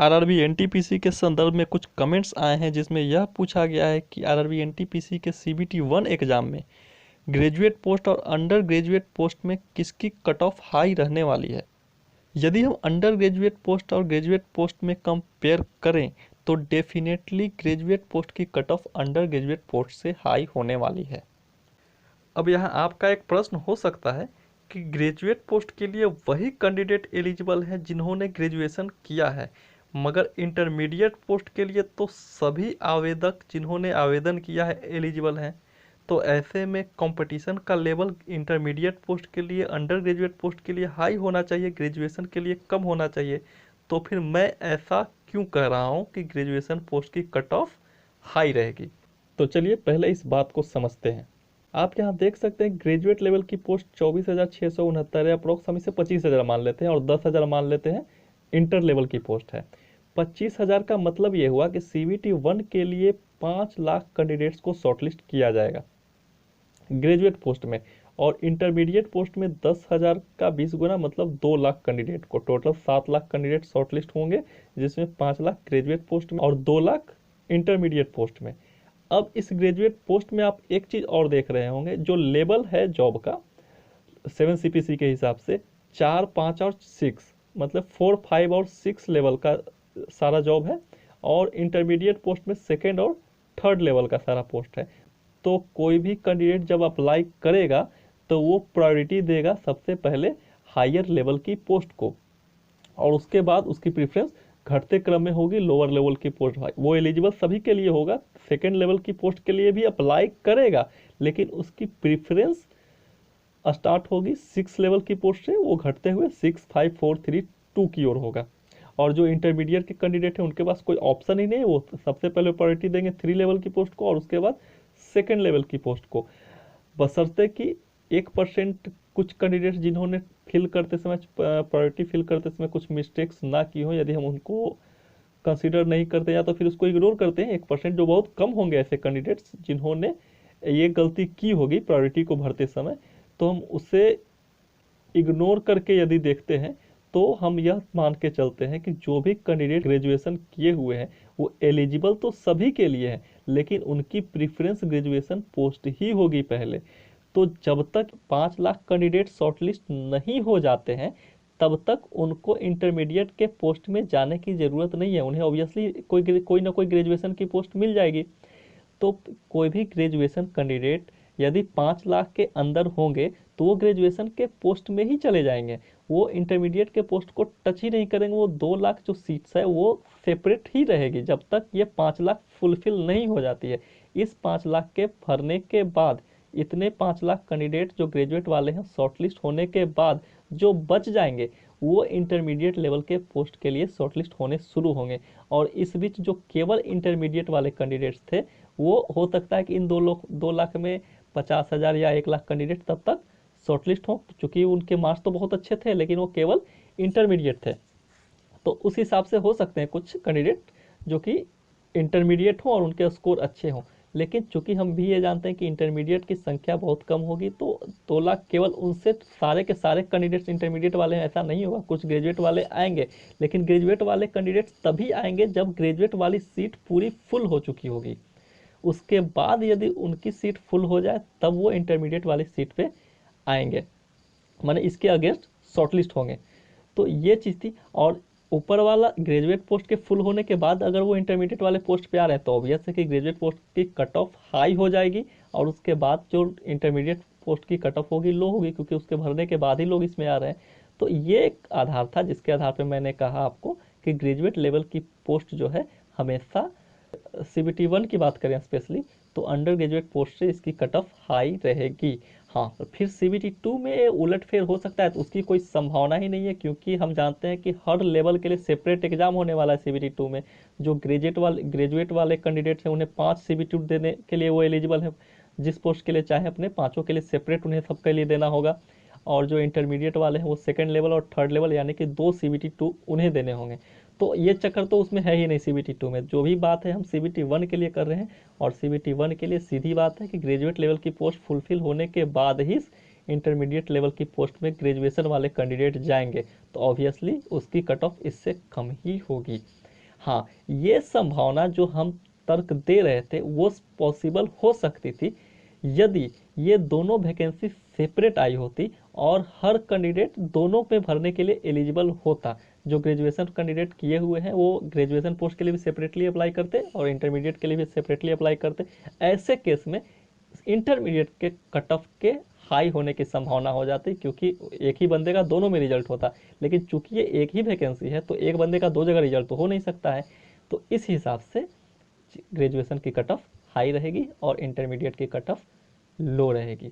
RRB NTPC के संदर्भ में कुछ कमेंट्स आए हैं जिसमें यह पूछा गया है कि आरआरबी एनटीपीसी के सीबीटी 1 एग्जाम में ग्रेजुएट पोस्ट और अंडर ग्रेजुएट पोस्ट में किसकी कट ऑफ हाई रहने वाली है। यदि हम अंडर ग्रेजुएट पोस्ट और ग्रेजुएट पोस्ट में कंपेयर करें तो डेफिनेटली ग्रेजुएट पोस्ट की cut off under graduate post से हाई होने वाली है। अब यहाँ आपका एक प्रश्न हो सकता है कि ग्रेजुएट पोस्ट के लिए वही कैंडिडेट एलिजिबल हैं जिन्होंने ग्रेजुएशन किया है, मगर इंटरमीडिएट पोस्ट के लिए तो सभी आवेदक जिन्होंने आवेदन किया है एलिजिबल हैं। तो ऐसे में कंपटीशन का लेवल इंटरमीडिएट पोस्ट के लिए अंडर ग्रेजुएट पोस्ट के लिए हाई होना चाहिए, ग्रेजुएशन के लिए कम होना चाहिए। तो फिर मैं ऐसा क्यों कह रहा हूँ कि ग्रेजुएशन पोस्ट की कट ऑफ हाई रहेगी। तो चलिए पहले इस बात को समझते हैं। आप यहाँ देख सकते हैं ग्रेजुएट लेवल की पोस्ट 24,669 है, अप्रोक्स हम इसे 25,000 मान लेते हैं और 10,000 मान लेते हैं इंटर लेवल की पोस्ट है। 25,000 का मतलब ये हुआ कि सीबीटी 1 के लिए 5 लाख कैंडिडेट्स को शॉर्टलिस्ट किया जाएगा ग्रेजुएट पोस्ट में, और इंटरमीडिएट पोस्ट में 10,000 का 20 गुना मतलब 2 लाख कैंडिडेट को, टोटल 7 लाख कैंडिडेट शॉर्टलिस्ट होंगे, जिसमें 5 लाख ग्रेजुएट पोस्ट में और 2 लाख इंटरमीडिएट पोस्ट में। अब इस ग्रेजुएट पोस्ट में आप एक चीज़ और देख रहे होंगे, जो लेवल है जॉब का 7 सीपीसी के हिसाब से 4, 5 और 6 मतलब 4, 5 और 6 लेवल का सारा जॉब है, और इंटरमीडिएट पोस्ट में 2nd और 3rd लेवल का सारा पोस्ट है। तो कोई भी कैंडिडेट जब अप्लाई करेगा तो वो प्रायोरिटी देगा सबसे पहले हायर लेवल की पोस्ट को, और उसके बाद उसकी प्रेफरेंस घटते क्रम में होगी लोअर लेवल की पोस्ट। वो एलिजिबल सभी के लिए होगा, 2nd लेवल की पोस्ट के लिए भी अप्लाई करेगा, लेकिन उसकी प्रेफरेंस स्टार्ट होगी 6 लेवल की पोस्ट से, वो घटते हुए 6, 5, 4, 3, 2 की ओर होगा। और जो इंटरमीडिएट के कैंडिडेट हैं उनके पास कोई ऑप्शन ही नहीं है, वो सबसे पहले प्रायोरिटी देंगे 3 लेवल की पोस्ट को और उसके बाद 2nd लेवल की पोस्ट को, बशर्ते कि 1% कुछ कैंडिडेट जिन्होंने फिल करते समय प्रायोरिटी फिल करते समय कुछ मिस्टेक्स ना की हो, यदि हम उनको कंसीडर नहीं करते या तो फिर उसको इग्नोर करते हैं, 1% जो बहुत कम होंगे ऐसे कैंडिडेट्स जिन्होंने ये गलती की होगी प्रायोरिटी को भरते समय, तो हम उसे इग्नोर करके यदि देखते हैं तो हम यह मान के चलते हैं कि जो भी कैंडिडेट ग्रेजुएशन किए हुए हैं वो एलिजिबल तो सभी के लिए हैं, लेकिन उनकी प्रेफरेंस ग्रेजुएशन पोस्ट ही होगी पहले। तो जब तक 5 लाख कैंडिडेट शॉर्टलिस्ट नहीं हो जाते हैं तब तक उनको इंटरमीडिएट के पोस्ट में जाने की ज़रूरत नहीं है, उन्हें ऑब्वियसली कोई ना कोई ग्रेजुएशन की पोस्ट मिल जाएगी। तो कोई भी ग्रेजुएशन कैंडिडेट यदि 5 लाख के अंदर होंगे तो वो ग्रेजुएशन के पोस्ट में ही चले जाएंगे, वो इंटरमीडिएट के पोस्ट को टच ही नहीं करेंगे। वो 2 लाख जो सीट्स है वो सेपरेट ही रहेगी जब तक ये 5 लाख फुलफिल नहीं हो जाती है। इस 5 लाख के भरने के बाद इतने 5 लाख कैंडिडेट जो ग्रेजुएट वाले हैं शॉर्टलिस्ट होने के बाद जो बच जाएंगे वो इंटरमीडिएट लेवल के पोस्ट के लिए शॉर्टलिस्ट होने शुरू होंगे। और इस बीच जो केवल इंटरमीडिएट वाले कैंडिडेट्स थे वो हो सकता है कि इन 2 लाख में 50,000 या 1 लाख कैंडिडेट तब तक शॉर्टलिस्ट हों, चूँकि उनके मार्क्स तो बहुत अच्छे थे लेकिन वो केवल इंटरमीडिएट थे। तो उस हिसाब से हो सकते हैं कुछ कैंडिडेट जो कि इंटरमीडिएट हों और उनके स्कोर अच्छे हों, लेकिन चूंकि हम भी ये जानते हैं कि इंटरमीडिएट की संख्या बहुत कम होगी तो 2 लाख केवल उनसे सारे के सारे कैंडिडेट्स इंटरमीडिएट वाले हैं ऐसा नहीं होगा, कुछ ग्रेजुएट वाले आएंगे, लेकिन ग्रेजुएट वाले कैंडिडेट्स तभी आएंगे जब ग्रेजुएट वाली सीट पूरी फुल हो चुकी होगी। उसके बाद यदि उनकी सीट फुल हो जाए तब वो इंटरमीडिएट वाली सीट पे आएंगे, माने इसके अगेंस्ट शॉर्टलिस्ट होंगे। तो ये चीज़ थी। और ऊपर वाला ग्रेजुएट पोस्ट के फुल होने के बाद अगर वो इंटरमीडिएट वाले पोस्ट पे आ रहे हैं तो ऑब्वियस है कि ग्रेजुएट पोस्ट की कट ऑफ हाई हो जाएगी और उसके बाद जो इंटरमीडिएट पोस्ट की कट ऑफ होगी लो होगी, क्योंकि उसके भरने के बाद ही लोग इसमें आ रहे हैं। तो ये एक आधार था जिसके आधार पर मैंने कहा आपको कि ग्रेजुएट लेवल की पोस्ट जो है हमेशा सीबीटी 1 की बात करें स्पेशली तो अंडर ग्रेजुएट पोस्ट से इसकी कट ऑफ हाई रहेगी। हाँ, तो फिर सीबीटी 2 में उलटफेर हो सकता है, तो उसकी कोई संभावना ही नहीं है, क्योंकि हम जानते हैं कि हर लेवल के लिए सेपरेट एग्जाम होने वाला है सीबीटी 2 में। जो ग्रेजुएट वाले कैंडिडेट्स हैं उन्हें 5 सीबीटी देने के लिए वो एलिजिबल है, जिस पोस्ट के लिए चाहे अपने पाँचों के लिए सेपरेट उन्हें सबके लिए देना होगा। और जो इंटरमीडिएट वाले हैं वो 2nd लेवल और 3rd लेवल यानी कि 2 सीबीटी 2 उन्हें देने होंगे। तो ये चक्कर तो उसमें है ही नहीं सीबीटी 2 में। जो भी बात है हम सीबीटी 1 के लिए कर रहे हैं, और सीबीटी 1 के लिए सीधी बात है कि ग्रेजुएट लेवल की पोस्ट फुलफिल होने के बाद ही इंटरमीडिएट लेवल की पोस्ट में ग्रेजुएशन वाले कैंडिडेट जाएंगे, तो ऑब्वियसली उसकी कट ऑफ इससे कम ही होगी। हाँ, ये संभावना जो हम तर्क दे रहे थे वो पॉसिबल हो सकती थी यदि ये दोनों वैकेंसी सेपरेट आई होती और हर कैंडिडेट दोनों पे भरने के लिए एलिजिबल होता। जो ग्रेजुएशन कैंडिडेट किए हुए हैं वो ग्रेजुएशन पोस्ट के लिए भी सेपरेटली अप्लाई करते और इंटरमीडिएट के लिए भी सेपरेटली अप्लाई करते। ऐसे केस में इंटरमीडिएट के कट ऑफ के हाई होने की संभावना हो जाती, क्योंकि एक ही बंदे का दोनों में रिजल्ट होता। लेकिन चूंकि ये एक ही वैकेंसी है तो एक बंदे का दो जगह रिजल्ट तो हो नहीं सकता है। तो इस हिसाब से ग्रेजुएशन की कट ऑफ हाई रहेगी और इंटरमीडिएट की कट ऑफ लो रहेगी।